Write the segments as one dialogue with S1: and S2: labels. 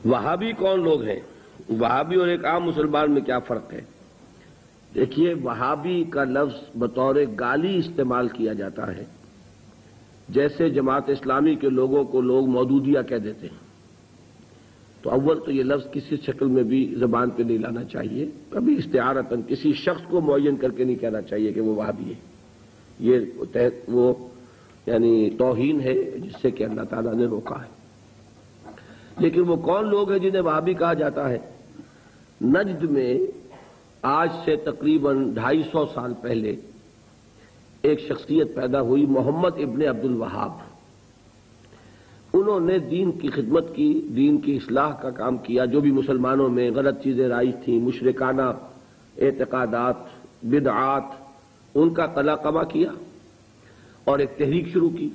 S1: وہابی کون لوگ ہیں؟ وہابی اور ایک عام مسلمان میں کیا فرق ہے؟ دیکھیے، وہابی کا لفظ بطور گالی استعمال کیا جاتا ہے، جیسے جماعت اسلامی کے لوگوں کو لوگ مودودیہ کہہ دیتے ہیں۔ تو اول تو یہ لفظ کسی شکل میں بھی زبان پہ نہیں لانا چاہیے، کبھی استعارتاً کسی شخص کو معین کر کے نہیں کہنا چاہیے کہ وہ وہابی ہے۔ یہ وہ یعنی توہین ہے جس سے کہ اللہ تعالیٰ نے روکا ہے۔ لیکن وہ کون لوگ ہیں جنہیں وہابی کہا جاتا ہے؟ نجد میں آج سے تقریباً 250 سال پہلے ایک شخصیت پیدا ہوئی، محمد ابن عبد الوہاب۔ انہوں نے دین کی خدمت کی، دین کی اصلاح کا کام کیا، جو بھی مسلمانوں میں غلط چیزیں رائج تھیں، مشرکانہ اعتقادات، بدعات، ان کا قلقمہ کیا اور ایک تحریک شروع کی۔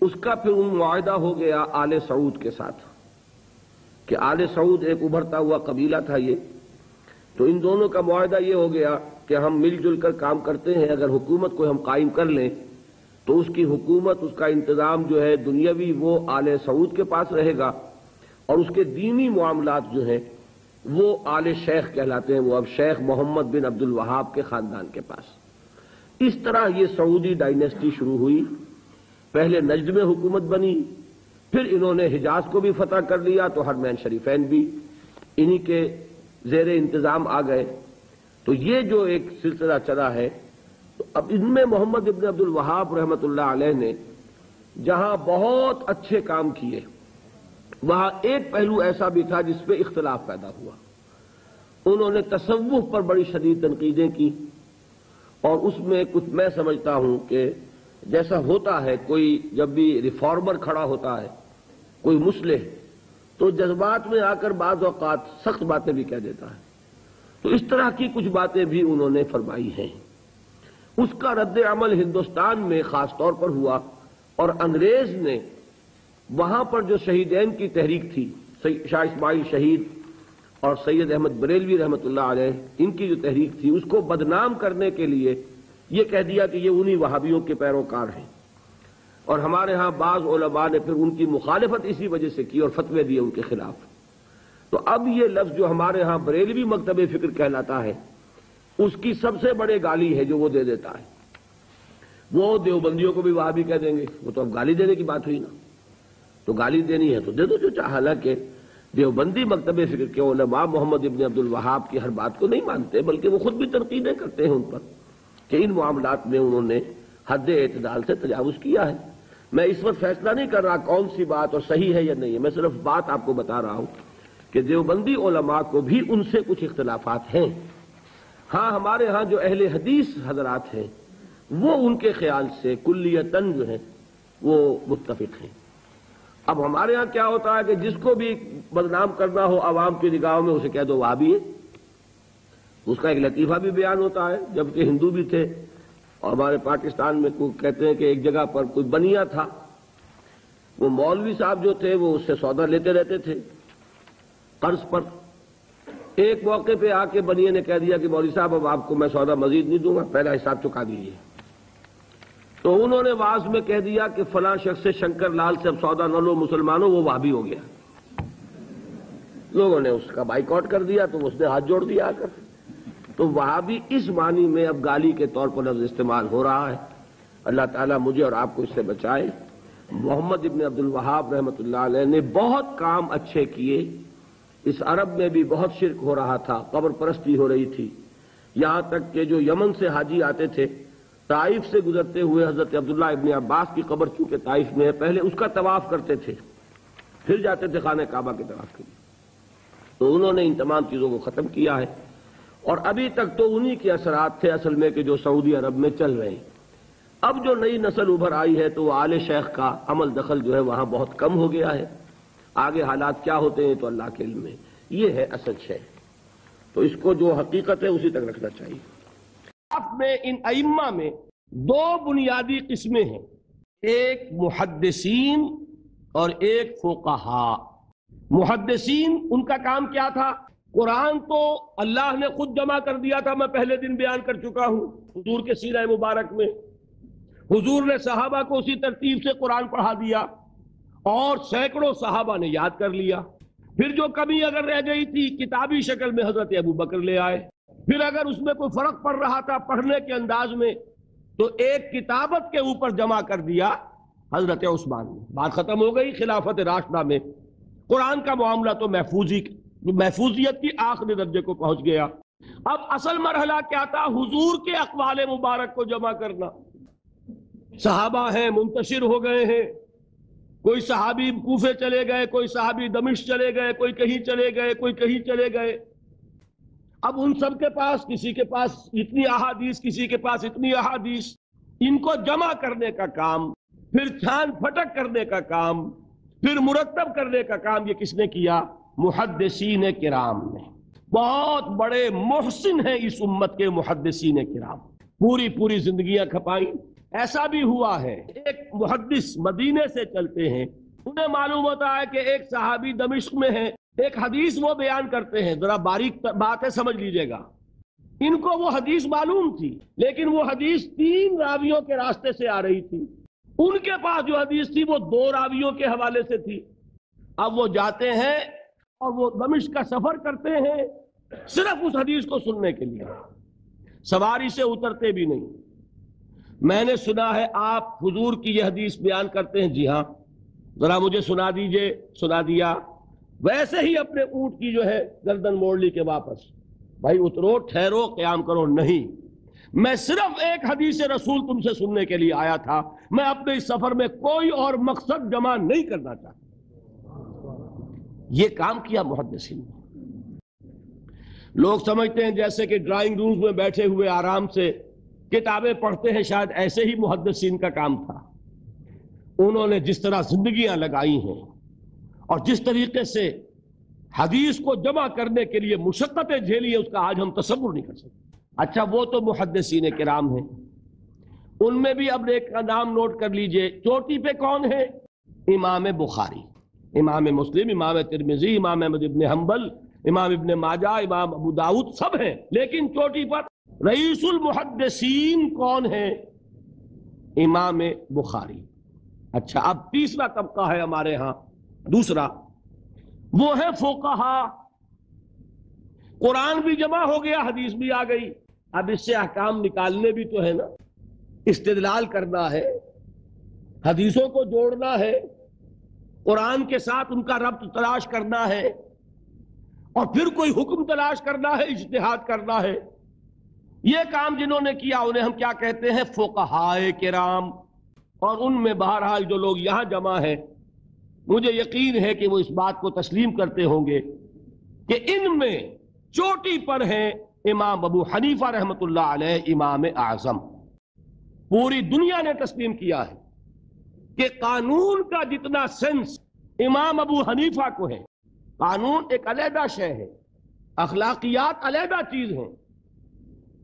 S1: اس کا پھر معاہدہ ہو گیا آل سعود کے ساتھ کہ آل سعود ایک ابھرتا ہوا قبیلہ تھا یہ، تو ان دونوں کا معاہدہ یہ ہو گیا کہ ہم مل جل کر کام کرتے ہیں، اگر حکومت کو ہم قائم کر لیں تو اس کی حکومت، اس کا انتظام جو ہے دنیاوی وہ آل سعود کے پاس رہے گا، اور اس کے دینی معاملات جو ہیں وہ آل شیخ کہلاتے ہیں، وہ اب شیخ محمد بن عبد الوہاب کے خاندان کے پاس۔ اس طرح یہ سعودی ڈائنیسٹی شروع ہوئی۔ پہلے نجد میں حکومت بنی، پھر انہوں نے حجاز کو بھی فتح کر لیا، تو حرمین شریفین بھی انہی کے زیر انتظام آ گئے۔ تو یہ جو ایک سلسلہ چلا ہے، تو اب ان میں محمد ابن عبد الوہاب رحمۃ اللہ علیہ نے جہاں بہت اچھے کام کیے، وہاں ایک پہلو ایسا بھی تھا جس پہ اختلاف پیدا ہوا۔ انہوں نے تصوف پر بڑی شدید تنقیدیں کی، اور اس میں کچھ میں سمجھتا ہوں کہ جیسا ہوتا ہے، کوئی جب بھی ریفارمر کھڑا ہوتا ہے، کوئی مصلح، تو جذبات میں آ کر بعض اوقات سخت باتیں بھی کہہ دیتا ہے۔ تو اس طرح کی کچھ باتیں بھی انہوں نے فرمائی ہیں۔ اس کا رد عمل ہندوستان میں خاص طور پر ہوا، اور انگریز نے وہاں پر جو شہیدین کی تحریک تھی، شاہ اسماعیل شہید اور سید احمد بریلوی رحمۃ اللہ علیہ، ان کی جو تحریک تھی، اس کو بدنام کرنے کے لیے یہ کہہ دیا کہ یہ انہی وہابیوں کے پیروکار ہیں، اور ہمارے ہاں بعض علماء نے پھر ان کی مخالفت اسی وجہ سے کی اور فتوے دیے ان کے خلاف۔ تو اب یہ لفظ جو ہمارے ہاں بریلوی مکتب فکر کہلاتا ہے، اس کی سب سے بڑے گالی ہے جو وہ دے دیتا ہے۔ وہ دیوبندیوں کو بھی وہابی کہہ دیں گے، وہ تو اب گالی دینے کی بات ہوئی نا، تو گالی دینی ہے تو دے دو جو چاہے۔ حالانکہ دیوبندی مکتب فکر کے علماء محمد ابن عبد الوہاب کی ہر بات کو نہیں مانتے، بلکہ وہ خود بھی تنقیدیں کرتے ہیں ان پر کہ ان معاملات میں انہوں نے حد اعتدال سے تجاوز کیا ہے۔ میں اس وقت فیصلہ نہیں کر رہا کون سی بات اور صحیح ہے یا نہیں ہے، میں صرف بات آپ کو بتا رہا ہوں کہ دیوبندی علماء کو بھی ان سے کچھ اختلافات ہیں۔ ہاں، ہمارے ہاں جو اہل حدیث حضرات ہیں وہ ان کے خیال سے کلیتاً جو ہیں وہ متفق ہیں۔ اب ہمارے ہاں کیا ہوتا ہے کہ جس کو بھی بدنام کرنا ہو عوام کی نگاہوں میں، اسے کہہ دو وہابی ہے۔ اس کا ایک لطیفہ بھی بیان ہوتا ہے، جبکہ ہندو بھی تھے، اور ہمارے پاکستان میں کہتے ہیں کہ ایک جگہ پر کوئی بنیا تھا، وہ مولوی صاحب جو تھے وہ اس سے سودا لیتے رہتے تھے قرض پر۔ ایک موقع پہ آ کے بنیے نے کہہ دیا کہ مولوی صاحب اب آپ کو میں سودا مزید نہیں دوں گا، پہلا حساب چکا دیجیے۔ تو انہوں نے واعظ میں کہہ دیا کہ فلاں شخص سے شنکر لال سے اب سودا نہ لو مسلمانوں، وہ وہابی ہو گیا۔ لوگوں نے اس کا بائیکاٹ کر دیا، تو اس نے ہاتھ جوڑ دیا آ کر۔ تو وہابی اس معنی میں اب گالی کے طور پر لفظ استعمال ہو رہا ہے۔ اللہ تعالیٰ مجھے اور آپ کو اس سے بچائے۔ محمد ابن عبد الوہاب رحمۃ اللہ علیہ نے بہت کام اچھے کیے۔ اس عرب میں بھی بہت شرک ہو رہا تھا، قبر پرستی ہو رہی تھی، یہاں تک کہ جو یمن سے حاجی آتے تھے، طائف سے گزرتے ہوئے حضرت عبداللہ ابن عباس کی قبر چونکہ طائف میں ہے، پہلے اس کا طواف کرتے تھے، پھر جاتے تھے خانہ کعبہ کے طواف کے لیے۔ تو انہوں نے ان تمام چیزوں کو ختم کیا ہے، اور ابھی تک تو انہی کے اثرات تھے اصل میں کہ جو سعودی عرب میں چل رہے ہیں۔ اب جو نئی نسل ابھر آئی ہے تو وہ آل شیخ کا عمل دخل جو ہے وہاں بہت کم ہو گیا ہے۔ آگے حالات کیا ہوتے ہیں تو اللہ کے علم میں، یہ ہے اصل شے۔ تو اس کو جو حقیقت ہے اسی تک رکھنا چاہیے۔ میں ان ائمہ میں دو بنیادی قسمیں ہیں، ایک محدثین اور ایک فقہا۔ محدثین، ان کا کام کیا تھا؟ قرآن تو اللہ نے خود جمع کر دیا تھا، میں پہلے دن بیان کر چکا ہوں حضور کے سیرہ مبارک میں۔ حضور نے صحابہ کو اسی ترتیب سے قرآن پڑھا دیا، اور سینکڑوں صحابہ نے یاد کر لیا۔ پھر جو کمی اگر رہ گئی تھی کتابی شکل میں حضرت ابو بکر لے آئے، پھر اگر اس میں کوئی فرق پڑ رہا تھا پڑھنے کے انداز میں تو ایک کتابت کے اوپر جمع کر دیا حضرت عثمان نے، بات ختم ہو گئی۔ خلافت راشدہ میں قرآن کا معاملہ تو محفوظیت کی آخری درجے کو پہنچ گیا۔ اب اصل مرحلہ کیا تھا؟ حضور کے اقوال مبارک کو جمع کرنا۔ صحابہ ہیں، منتشر ہو گئے ہیں، کوئی صحابی کوفے چلے گئے، کوئی صحابی دمشق چلے گئے، کوئی کہیں چلے گئے، کوئی کہیں چلے گئے۔ اب ان سب کے پاس، کسی کے پاس اتنی احادیث، کسی کے پاس اتنی احادیث، ان کو جمع کرنے کا کام، پھر چھان پھٹک کرنے کا کام، پھر مرتب کرنے کا کام، یہ کس نے کیا؟ محدثین کرام نے۔ بہت بڑے محسن ہیں اس امت کے محدثین کرام، پوری زندگیاں کھپائیں۔ ایسا بھی ہوا ہے ایک محدث مدینے سے چلتے ہیں، انہیں معلوم ہوتا ہے کہ ایک صحابی دمشق میں ہے، ایک حدیث وہ بیان کرتے ہیں، ذرا باریک بات ہے سمجھ لیجئے گا۔ ان کو وہ حدیث معلوم تھی، لیکن وہ حدیث 3 راویوں کے راستے سے آ رہی تھی، ان کے پاس جو حدیث تھی وہ 2 راویوں کے حوالے سے تھی۔ اب وہ جاتے ہیں اور وہ دمشق کا سفر کرتے ہیں صرف اس حدیث کو سننے کے لیے، سواری سے اترتے بھی نہیں۔ میں نے سنا ہے آپ حضور کی یہ حدیث بیان کرتے ہیں، جی ہاں، ذرا مجھے سنا دیجئے۔ سنا دیا، ویسے ہی اپنے اونٹ کی جو ہے گردن موڑ لی کہ واپس، بھائی اترو، ٹھہرو، قیام کرو۔ نہیں، میں صرف ایک حدیث رسول تم سے سننے کے لیے آیا تھا، میں اپنے اس سفر میں کوئی اور مقصد جمع نہیں کرنا چاہتا۔ یہ کام کیا محدثین نے۔ لوگ سمجھتے ہیں جیسے کہ ڈرائنگ رومز میں بیٹھے ہوئے آرام سے کتابیں پڑھتے ہیں، شاید ایسے ہی محدثین کا کام تھا۔ انہوں نے جس طرح زندگیاں لگائی ہیں اور جس طریقے سے حدیث کو جمع کرنے کے لیے مشقتیں جھیلی ہیں، اس کا آج ہم تصور نہیں کر سکتے۔ اچھا، وہ تو محدثین کرام ہیں، ان میں بھی اب ایک کا نام نوٹ کر لیجئے، چوٹی پہ کون ہے؟ امام بخاری، امام مسلم، امام ترمذی، امام احمد ابن حنبل، امام ابن ماجہ، امام ابو داؤد، سب ہیں، لیکن چوٹی پر رئیس المحدثین کون ہے؟ امام بخاری۔ اچھا، اب تیسرا طبقہ ہے ہمارے ہاں، دوسرا، وہ ہے فقہا۔ قرآن بھی جمع ہو گیا، حدیث بھی آ گئی، اب اس سے احکام نکالنے بھی تو ہے نا، استدلال کرنا ہے، حدیثوں کو جوڑنا ہے، قرآن کے ساتھ ان کا ربط تلاش کرنا ہے، اور پھر کوئی حکم تلاش کرنا ہے، اجتہاد کرنا ہے۔ یہ کام جنہوں نے کیا انہیں ہم کیا کہتے ہیں؟ فقہائے کرام۔ اور ان میں بہرحال جو لوگ یہاں جمع ہیں، مجھے یقین ہے کہ وہ اس بات کو تسلیم کرتے ہوں گے کہ ان میں چوٹی پر ہیں امام ابو حنیفہ رحمۃ اللہ علیہ، امام اعظم۔ پوری دنیا نے تسلیم کیا ہے کہ قانون کا جتنا سینس امام ابو حنیفہ کو ہے، قانون ایک علیحدہ شے ہے، اخلاقیات علیحدہ چیز ہیں۔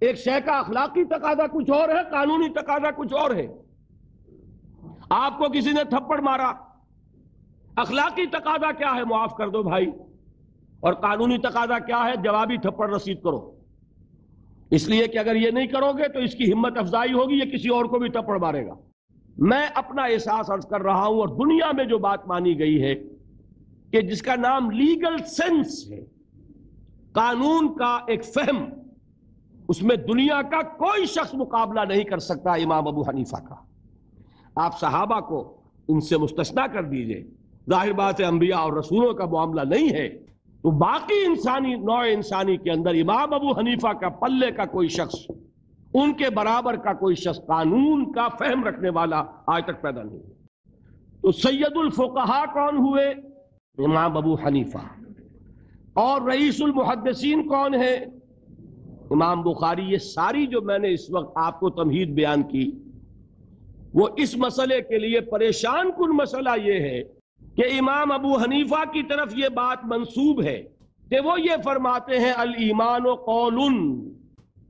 S1: ایک شے کا اخلاقی تقاضا کچھ اور ہے، قانونی تقاضا کچھ اور ہے۔ آپ کو کسی نے تھپڑ مارا، اخلاقی تقاضا کیا ہے؟ معاف کر دو بھائی، اور قانونی تقاضا کیا ہے؟ جوابی تھپڑ رسید کرو، اس لیے کہ اگر یہ نہیں کرو گے تو اس کی ہمت افزائی ہوگی، یہ کسی اور کو بھی تھپڑ مارے گا۔ میں اپنا احساس عرض کر رہا ہوں، اور دنیا میں جو بات مانی گئی ہے کہ جس کا نام لیگل سینس ہے، قانون کا ایک فہم، اس میں دنیا کا کوئی شخص مقابلہ نہیں کر سکتا امام ابو حنیفہ کا۔ آپ صحابہ کو ان سے مستثنیٰ کر دیجئے، ظاہر بات ہے انبیاء اور رسولوں کا معاملہ نہیں ہے، تو باقی انسانی نوع انسانی کے اندر امام ابو حنیفہ کا پلے کا کوئی شخص، ان کے برابر کا کوئی شخص قانون کا فہم رکھنے والا آج تک پیدا نہیں ہے۔ تو سید الفقہاء کون ہوئے؟ امام ابو حنیفہ۔ اور رئیس المحدثین کون ہے؟ امام بخاری۔ یہ ساری جو میں نے اس وقت آپ کو تمہید بیان کی، وہ اس مسئلے کے لیے پریشان کن مسئلہ یہ ہے کہ امام ابو حنیفہ کی طرف یہ بات منسوب ہے کہ وہ یہ فرماتے ہیں الایمان قول،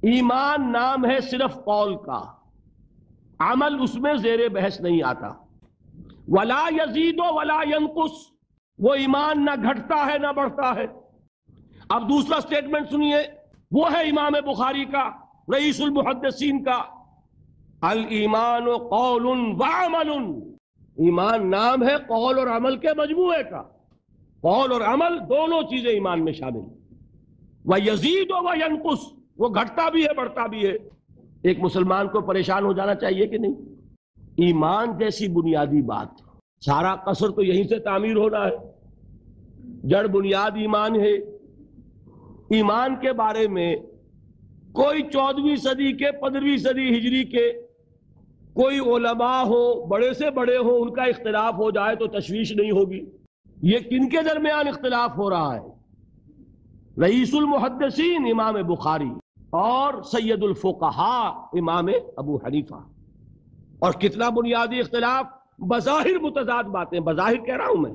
S1: ایمان نام ہے صرف قول کا، عمل اس میں زیر بحث نہیں آتا۔ ولا یزید ولا ینقص، وہ ایمان نہ گھٹتا ہے نہ بڑھتا ہے۔ اب دوسرا سٹیٹمنٹ سنیے، وہ ہے امام بخاری کا، رئیس المحدثین کا، الایمان قول وعمل، ایمان نام ہے قول اور عمل کے مجموعے کا۔ قول اور عمل دونوں چیزیں ایمان میں شامل ہیں۔ وَيَزِيدُ وَيَنْقُصُ، وہ گھٹتا بھی ہے بڑھتا بھی ہے۔ ایک مسلمان کو پریشان ہو جانا چاہیے کہ نہیں؟ ایمان جیسی بنیادی بات، سارا قصر تو یہیں سے تعمیر ہونا ہے۔ جڑ بنیاد ایمان ہے۔ ایمان کے بارے میں کوئی 14ویں صدی کے 15ویں صدی ہجری کے کوئی علماء ہو، بڑے سے بڑے ہوں، ان کا اختلاف ہو جائے تو تشویش نہیں ہوگی۔ یہ کن کے درمیان اختلاف ہو رہا ہے؟ رئیس المحدثین امام بخاری اور سید الفقہاء امام ابو حنیفہ، اور کتنا بنیادی اختلاف، بظاہر متضاد باتیں، بظاہر کہہ رہا ہوں میں،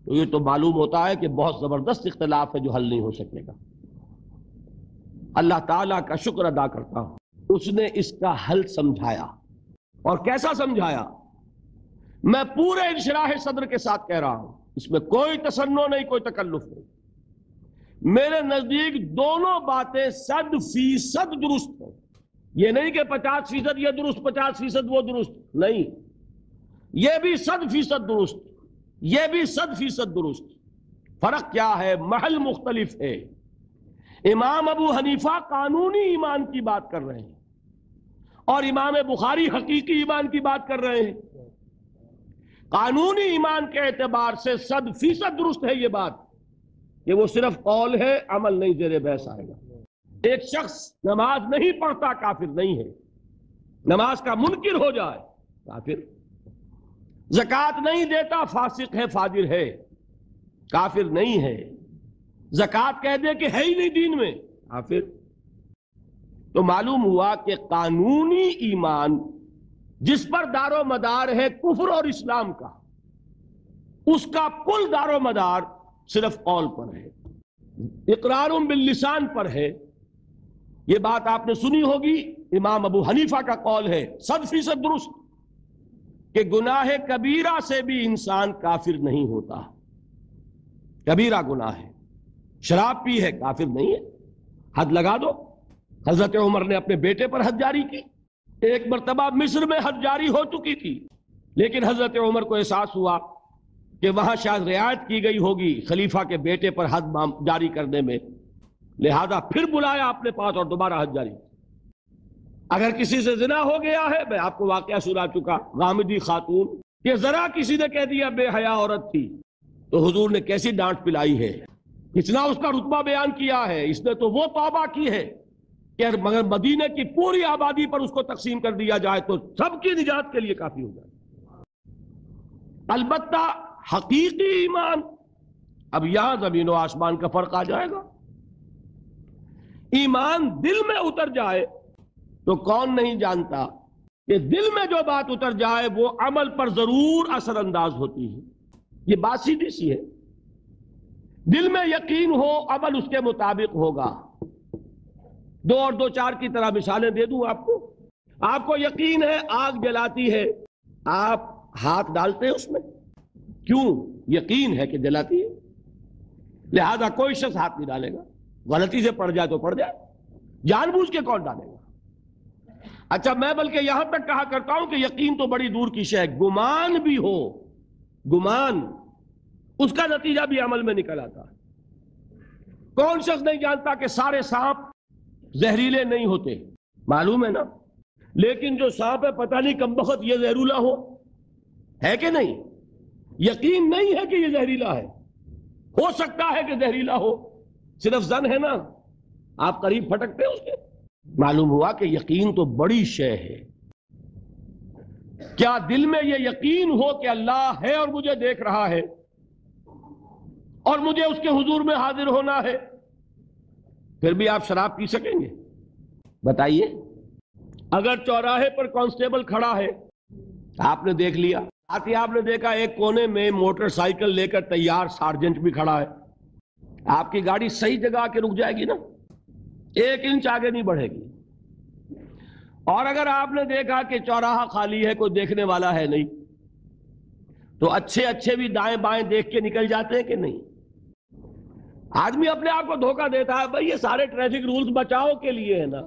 S1: تو یہ تو معلوم ہوتا ہے کہ بہت زبردست اختلاف ہے جو حل نہیں ہو سکے گا۔ اللہ تعالیٰ کا شکر ادا کرتا ہوں، اس نے اس کا حل سمجھایا، اور کیسا سمجھایا؟ میں پورے انشراح صدر کے ساتھ کہہ رہا ہوں، اس میں کوئی تصنع نہیں، کوئی تکلف نہیں۔ میرے نزدیک دونوں باتیں 100% درست ہیں۔ یہ نہیں کہ 50% یہ درست 50% وہ درست، نہیں، یہ بھی 100% درست، یہ بھی 100% درست۔ فرق کیا ہے؟ محل مختلف ہے۔ امام ابو حنیفہ قانونی ایمان کی بات کر رہے ہیں، اور امام بخاری حقیقی ایمان کی بات کر رہے ہیں۔ قانونی ایمان کے اعتبار سے 100% درست ہے یہ بات کہ وہ صرف قول ہے، عمل نہیں، زیر بحث آئے گا۔ ایک شخص نماز نہیں پڑھتا کافر نہیں ہے، نماز کا منکر ہو جائے کافر، زکوٰۃ نہیں دیتا فاسق ہے، فاجر ہے، کافر نہیں ہے، زکوٰۃ کہہ دے کہ ہے ہی نہیں دین میں، کافر۔ تو معلوم ہوا کہ قانونی ایمان جس پر دار و مدار ہے کفر اور اسلام کا، اس کا کل دار و مدار صرف قول پر ہے، اقرار باللسان پر ہے۔ یہ بات آپ نے سنی ہوگی، امام ابو حنیفہ کا قول ہے 100% درست کہ گناہ کبیرہ سے بھی انسان کافر نہیں ہوتا۔ کبیرہ گناہ ہے، شراب پی ہے، کافر نہیں ہے، حد لگا دو۔ حضرت عمر نے اپنے بیٹے پر حد جاری کی، ایک مرتبہ مصر میں حد جاری ہو چکی تھی، لیکن حضرت عمر کو احساس ہوا کہ وہاں شاید رعایت کی گئی ہوگی خلیفہ کے بیٹے پر حد جاری کرنے میں، لہذا پھر بلایا اپنے پاس اور دوبارہ حد جاری۔ اگر کسی سے زنا ہو گیا ہے، میں آپ کو واقعہ سنا چکا، غامدی خاتون کہ ذرا کسی نے کہہ دیا بے حیا عورت تھی، تو حضور نے کیسی ڈانٹ پلائی ہے، کتنا اس کا رتبہ بیان کیا ہے۔ اس نے تو وہ توبہ کی ہے کہ مگر مدینے کی پوری آبادی پر اس کو تقسیم کر دیا جائے تو سب کی نجات کے لیے کافی ہو جائے۔ البتہ حقیقی ایمان، اب یہاں زمین و آسمان کا فرق آ جائے گا۔ ایمان دل میں اتر جائے تو کون نہیں جانتا کہ دل میں جو بات اتر جائے وہ عمل پر ضرور اثر انداز ہوتی ہے۔ یہ بات سیدھی سی ہے، دل میں یقین ہو، عمل اس کے مطابق ہوگا۔ 2 اور 2 4 کی طرح مثالیں دے دوں آپ کو۔ آپ کو یقین ہے آگ جلاتی ہے، آپ ہاتھ ڈالتے ہیں اس میں، کیوں؟ یقین ہے کہ جلاتی ہے، لہذا کوئی شخص ہاتھ نہیں ڈالے گا، غلطی سے پڑ جائے تو پڑ جائے، جان بوجھ کے کون ڈالے گا؟ اچھا، میں بلکہ یہاں تک کہا کرتا ہوں کہ یقین تو بڑی دور کی شے ہے، گمان بھی ہو، گمان، اس کا نتیجہ بھی عمل میں نکل آتا ہے۔ کون شخص نہیں جانتا کہ سارے سانپ زہریلے نہیں ہوتے؟ معلوم ہے نا، لیکن جو سانپ ہے پتہ نہیں کم بخت یہ زہریلا ہے کہ نہیں؟ یقین نہیں ہے کہ یہ زہریلا ہے، ہو سکتا ہے کہ زہریلا ہو، صرف ظن ہے نا، آپ قریب پھٹکتے ہیں اس کے۔ معلوم ہوا کہ یقین تو بڑی شے ہے۔ کیا دل میں یہ یقین ہو کہ اللہ ہے اور مجھے دیکھ رہا ہے اور مجھے اس کے حضور میں حاضر ہونا ہے، پھر بھی آپ شراب پی سکیں گے؟ بتائیے۔ اگر چوراہے پر کانسٹیبل کھڑا ہے، آپ نے دیکھ لیا، ساتھ ہی آپ نے دیکھا ایک کونے میں موٹر سائیکل لے کر تیار سارجنٹ بھی کھڑا ہے، آپ کی گاڑی صحیح جگہ آ کے رک جائے گی نا، 1 انچ آگے نہیں بڑھے گی۔ اور اگر آپ نے دیکھا کہ چوراہا خالی ہے، کوئی دیکھنے والا ہے نہیں، تو اچھے بھی دائیں بائیں دیکھ کے نکل جاتے ہیں کہ نہیں؟ آدمی اپنے آپ کو دھوکہ دیتا ہے، بھائی یہ سارے ٹریفک رولز بچاؤ کے لیے ہے نا،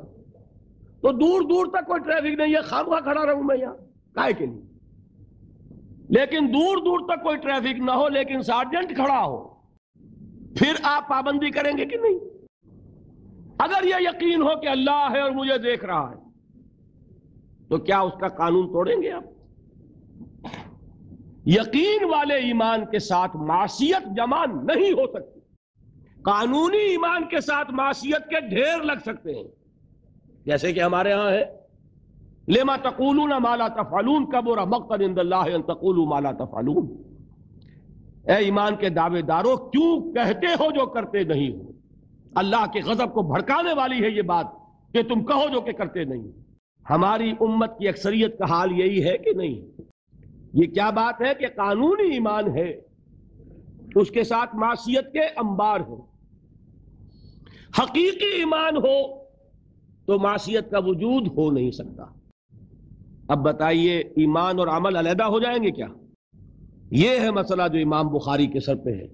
S1: تو دور دور تک کوئی ٹریفک نہیں ہے، خامخواہ کھڑا رہوں میں یہاں کائے کے لیے؟ لیکن دور دور تک کوئی ٹریفک نہ ہو لیکن سارجنٹ کھڑا ہو، پھر آپ پابندی کریں گے کہ نہیں؟ اگر یہ یقین ہو کہ اللہ ہے اور مجھے دیکھ رہا ہے تو کیا اس کا قانون توڑیں گے آپ؟ یقین والے ایمان کے ساتھ معصیت جمع نہیں ہو سکتی۔ قانونی ایمان کے ساتھ معصیت کے ڈھیر لگ سکتے ہیں، جیسے کہ ہمارے ہاں ہے لما تقولون ما لا تفعلون کبر مقتا عند اللہ ان تقولوا ما لا تفعلون۔ اے ایمان کے دعوے دارو، کیوں کہتے ہو جو کرتے نہیں ہو؟ اللہ کے غضب کو بھڑکانے والی ہے یہ بات کہ تم کہو جو کہ کرتے نہیں۔ ہماری امت کی اکثریت کا حال یہی ہے کہ نہیں؟ یہ کیا بات ہے کہ قانونی ایمان ہے، اس کے ساتھ معصیت کے انبار ہیں۔ حقیقی ایمان ہو تو معصیت کا وجود ہو نہیں سکتا۔ اب بتائیے ایمان اور عمل علیحدہ ہو جائیں گے کیا؟ یہ ہے مسئلہ جو امام بخاری کے سر پہ ہے۔